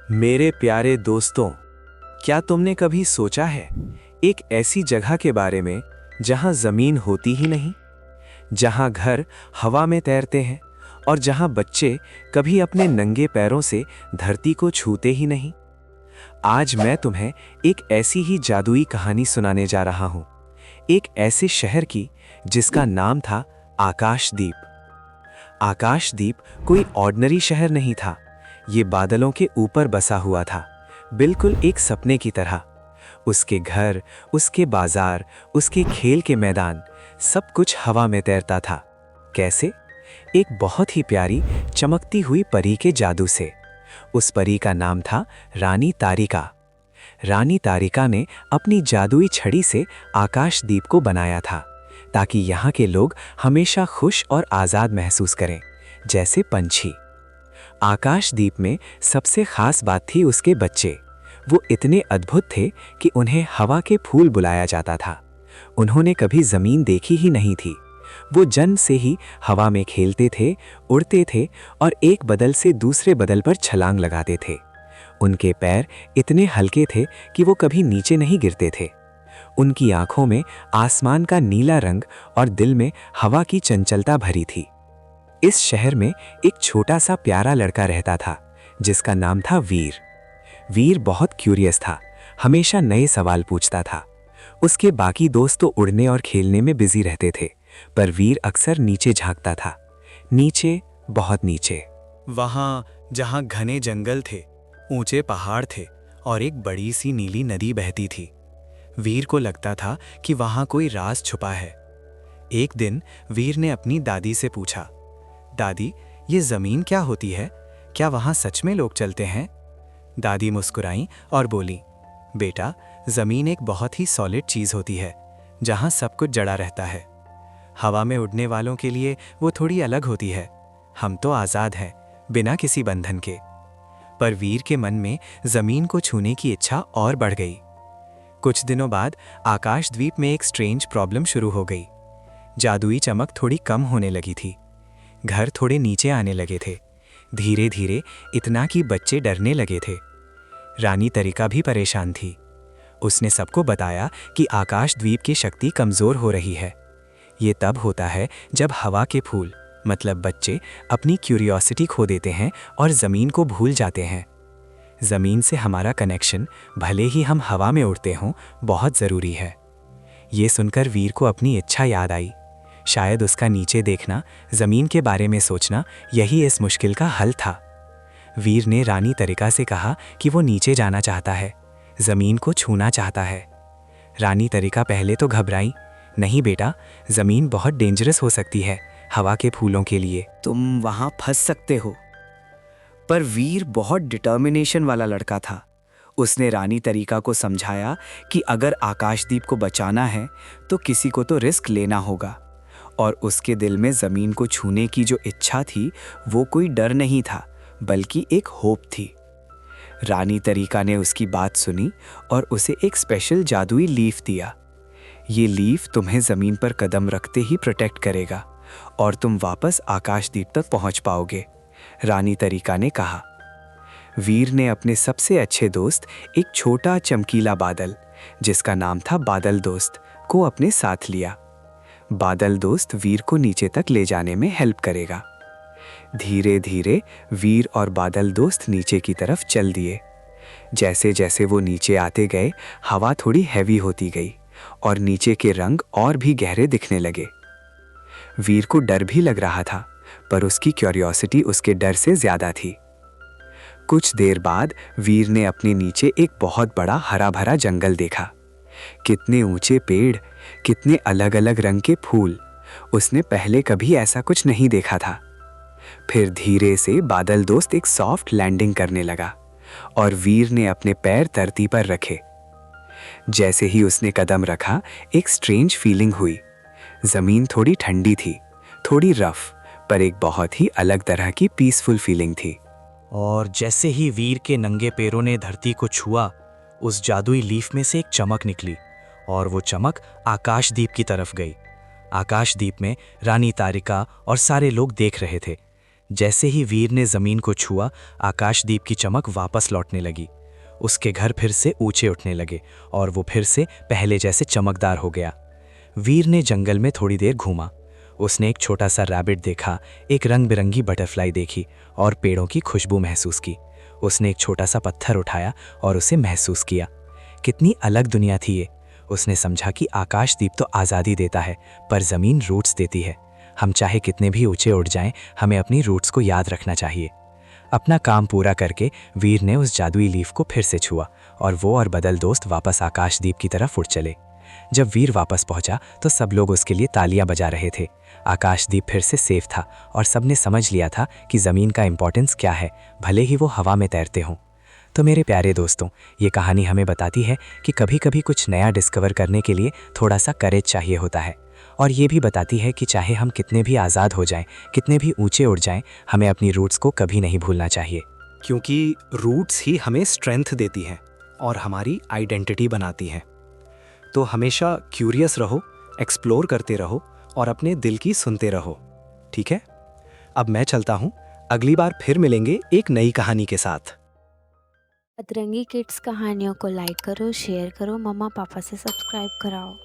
मेरे प्यारे दोस्तों, क्या तुमने कभी सोचा है एक ऐसी जगह के बारे में जहां जमीन होती ही नहीं, जहां घर हवा में तैरते हैं और जहां बच्चे कभी अपने नंगे पैरों से धरती को छूते ही नहीं। आज मैं तुम्हें एक ऐसी ही जादुई कहानी सुनाने जा रहा हूं, एक ऐसे शहर की जिसका नाम था आकाशदीप। आकाशदीप कोई ऑर्डिनरी शहर नहीं था, ये बादलों के ऊपर बसा हुआ था, बिल्कुल एक सपने की तरह। उसके घर, उसके बाजार, उसके खेल के मैदान, सब कुछ हवा में तैरता था। कैसे? एक बहुत ही प्यारी चमकती हुई परी के जादू से। उस परी का नाम था रानी तारिका। रानी तारिका ने अपनी जादुई छड़ी से आकाशदीप को बनाया था ताकि यहाँ के लोग हमेशा खुश और आज़ाद महसूस करें, जैसे पंछी। आकाशदीप में सबसे खास बात थी उसके बच्चे। वो इतने अद्भुत थे कि उन्हें हवा के फूल बुलाया जाता था। उन्होंने कभी जमीन देखी ही नहीं थी। वो जन्म से ही हवा में खेलते थे, उड़ते थे और एक बदल से दूसरे बदल पर छलांग लगाते थे। उनके पैर इतने हल्के थे कि वो कभी नीचे नहीं गिरते थे। उनकी आंखों में आसमान का नीला रंग और दिल में हवा की चंचलता भरी थी। इस शहर में एक छोटा सा प्यारा लड़का रहता था जिसका नाम था वीर। वीर बहुत क्यूरियस था, हमेशा नए सवाल पूछता था। उसके बाकी दोस्त तो उड़ने और खेलने में बिजी रहते थे, पर वीर अक्सर नीचे झांकता था, नीचे, बहुत नीचे। वहां जहां घने जंगल थे, ऊंचे पहाड़ थे और एक बड़ी सी नीली नदी बहती थी। वीर को लगता था कि वहां कोई राज छुपा है। एक दिन वीर ने अपनी दादी से पूछा, दादी, ये जमीन क्या होती है? क्या वहां सच में लोग चलते हैं? दादी मुस्कुराई और बोली, बेटा, जमीन एक बहुत ही सॉलिड चीज होती है जहां सब कुछ जड़ा रहता है। हवा में उड़ने वालों के लिए वो थोड़ी अलग होती है। हम तो आजाद हैं, बिना किसी बंधन के। पर वीर के मन में जमीन को छूने की इच्छा और बढ़ गई। कुछ दिनों बाद आकाशद्वीप में एक स्ट्रेंज प्रॉब्लम शुरू हो गई। जादुई चमक थोड़ी कम होने लगी थी। घर थोड़े नीचे आने लगे थे, धीरे धीरे, इतना कि बच्चे डरने लगे थे। रानी तारिका भी परेशान थी। उसने सबको बताया कि आकाशद्वीप की शक्ति कमजोर हो रही है। ये तब होता है जब हवा के फूल, मतलब बच्चे, अपनी क्यूरियोसिटी खो देते हैं और जमीन को भूल जाते हैं। जमीन से हमारा कनेक्शन, भले ही हम हवा में उड़ते हों, बहुत जरूरी है। ये सुनकर वीर को अपनी इच्छा याद आई। शायद उसका नीचे देखना, जमीन के बारे में सोचना, यही इस मुश्किल का हल था। वीर ने रानी तारिका से कहा कि वो नीचे जाना चाहता है, जमीन को छूना चाहता है। रानी तारिका पहले तो घबराई। नहीं बेटा, जमीन बहुत डेंजरस हो सकती है हवा के फूलों के लिए। तुम वहां फंस सकते हो। पर वीर बहुत डिटर्मिनेशन वाला लड़का था। उसने रानी तारिका को समझाया कि अगर आकाशदीप को बचाना है तो किसी को तो रिस्क लेना होगा। और उसके दिल में जमीन को छूने की जो इच्छा थी, वो कोई डर नहीं था, बल्कि एक होप थी। रानी तारिका ने उसकी बात सुनी और उसे एक स्पेशल जादुई लीफ दिया। ये लीफ तुम्हें जमीन पर कदम रखते ही प्रोटेक्ट करेगा और तुम वापस आकाशदीप तक पहुंच पाओगे, रानी तारिका ने कहा। वीर ने अपने सबसे अच्छे दोस्त, एक छोटा चमकीला बादल, जिसका नाम था बादल दोस्त, को अपने साथ लिया। बादल दोस्त वीर को नीचे तक ले जाने में हेल्प करेगा। धीरे धीरे वीर और बादल दोस्त नीचे की तरफ चल दिए। जैसे जैसे वो नीचे आते गए, हवा थोड़ी हैवी होती गई और नीचे के रंग और भी गहरे दिखने लगे। वीर को डर भी लग रहा था, पर उसकी क्यूरियोसिटी उसके डर से ज्यादा थी। कुछ देर बाद वीर ने अपने नीचे एक बहुत बड़ा हरा भरा जंगल देखा। कितने ऊंचे पेड़, कितने अलग अलग रंग के फूल। उसने पहले कभी ऐसा कुछ नहीं देखा था। फिर धीरे से बादल दोस्त एक सॉफ्ट लैंडिंग करने लगा और वीर ने अपने पैर धरती पर रखे। जैसे ही उसने कदम रखा, एक स्ट्रेंज फीलिंग हुई। जमीन थोड़ी ठंडी थी, थोड़ी रफ, पर एक बहुत ही अलग तरह की पीसफुल फीलिंग थी। और जैसे ही वीर के नंगे पैरों ने धरती को छुआ, उस जादुई लीफ में से एक चमक निकली और वो चमक आकाशदीप की तरफ गई। आकाशदीप में रानी तारिका और सारे लोग देख रहे थे। जैसे ही वीर ने जमीन को छुआ, आकाशदीप की चमक वापस लौटने लगी। उसके घर फिर से ऊंचे उठने लगे और वो फिर से पहले जैसे चमकदार हो गया। वीर ने जंगल में थोड़ी देर घूमा। उसने एक छोटा सा रैबिट देखा, एक रंग बिरंगी बटरफ्लाई देखी और पेड़ों की खुशबू महसूस की। उसने एक छोटा सा पत्थर उठाया और उसे महसूस किया। कितनी अलग दुनिया थी ये। उसने समझा कि आकाशदीप तो आज़ादी देता है, पर ज़मीन रूट्स देती है। हम चाहे कितने भी ऊंचे उड़ जाएं, हमें अपनी रूट्स को याद रखना चाहिए। अपना काम पूरा करके वीर ने उस जादुई लीफ को फिर से छुआ और वो और बदल दोस्त वापस आकाशदीप की तरफ उड़ चले। जब वीर वापस पहुंचा तो सब लोग उसके लिए तालियां बजा रहे थे। आकाशदीप फिर से सेफ था और सबने समझ लिया था कि ज़मीन का इम्पोर्टेंस क्या है, भले ही वो हवा में तैरते हों। तो मेरे प्यारे दोस्तों, ये कहानी हमें बताती है कि कभी कभी कुछ नया डिस्कवर करने के लिए थोड़ा सा करेज चाहिए होता है। और ये भी बताती है कि चाहे हम कितने भी आज़ाद हो जाएं, कितने भी ऊंचे उड़ जाएं, हमें अपनी रूट्स को कभी नहीं भूलना चाहिए। क्योंकि रूट्स ही हमें स्ट्रेंथ देती हैं और हमारी आइडेंटिटी बनाती हैं। तो हमेशा क्यूरियस रहो, एक्सप्लोर करते रहो और अपने दिल की सुनते रहो। ठीक है? अब मैं चलता हूँ। अगली बार फिर मिलेंगे एक नई कहानी के साथ। अतरंगी किड्स कहानियों को लाइक करो, शेयर करो, मम्मा पापा से सब्सक्राइब कराओ।